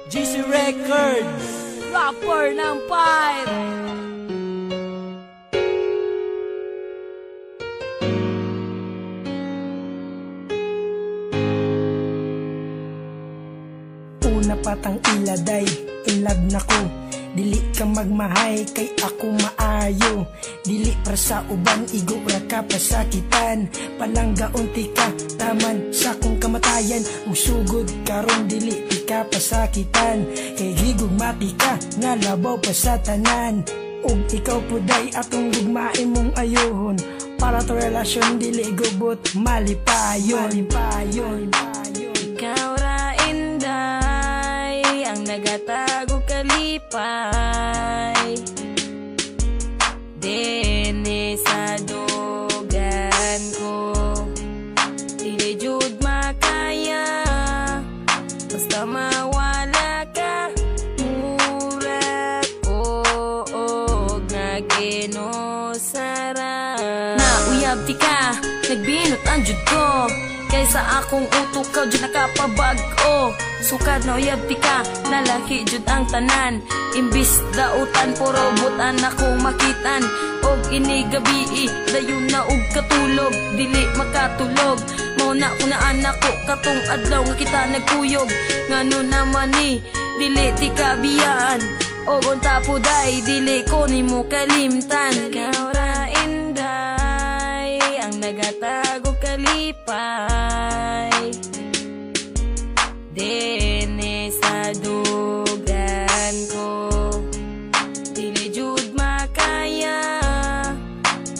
GC Records, rapper ng Fire. Una patang iladay, in love na ko. Dili ka magmahay, kay ako maayo. Dili para sa uban, igura ka pasakitan. Palangga unti ka, taman sa kong kamatayan. Usugod karon dili di ka pasakitan. Kay higugmati ka, nga labaw pa sa tanan. Ug ikaw puday atong gugmain mong ayohon. Para to relasyon dili gubot, malipayon. Ikaw ra inday, ang nagatago kalipay. Dene sa dogan ko, dili jud makaya. Basta mawala ka, mura ko og naginosara. Nauyab di ka, nagbinot ang jud ko. Kaysa akong utok ka, jud nakapabag-o. Sukad na uyab di ka, nalaki jud ang tanan. Imbis dautan, puro butan akong makitan. Og inigabi, dayon na og katulog. Dili makatulog, mauna ko na anak ko. Katong adlaw nga kita nagkuyog. Ngano naman ni, dili di ka biyaan. Og unta po day, dili ko ni mo kalimtan. Ikaw ra inday, ang nagatago kalipay. Dene sa dugan ko, dili jud makaya.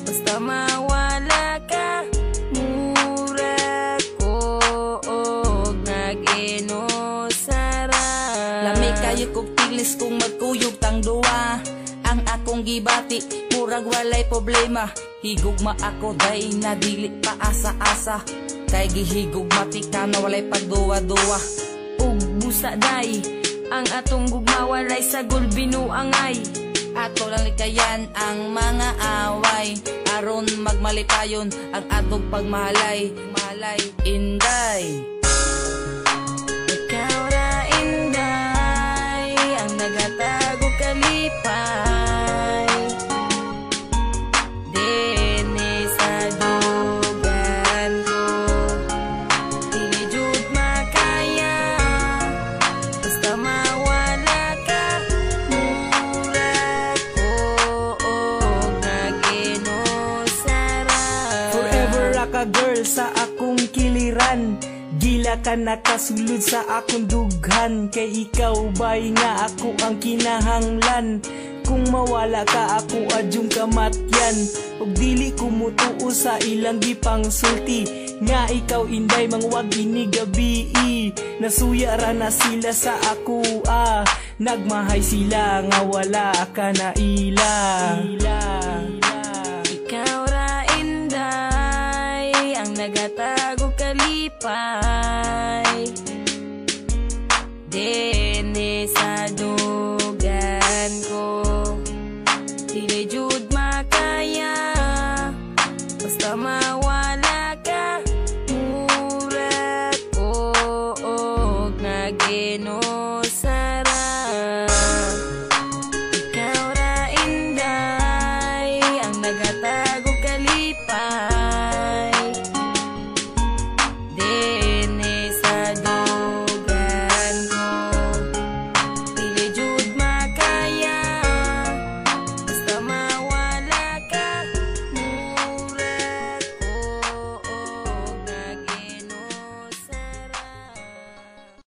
Basta mawala ka, mura ko og naginosara. Lami kayo kog tilis kung magkuyog tang duwa. Ang akong gibati, murag walay problema. Higugma ako day na dili pa asa-asa. Kay gihigugmati ka na walay pagduwa-duwa. Ug busa day, ang atong gugma walay sagol binuangay. Ato lang likayan ang mga away. Aron magmalipayon ang atong pagmahalay. Malay, inday. Ikaw ra inday, ang nagatago kalipay. Dene sa dugan ko, dili jud makaya. Basta mawala ka, mura ko og naginosara. Forever ka girl sa akong kiliran. Gila ka nakasulod sa akong dughan. Kay ikaw bay nga ako ang kinahanglan. Kung mawala ka ako adyong kamatyan. Og dili ko mutuo sa ilang gipang sulti. Nga ikaw inday mangwag inigabi. Nasuya ra na sila sa ako Nagmahay sila nga wala ka na ila. Ikaw ra inday, ang nagatago kalipay.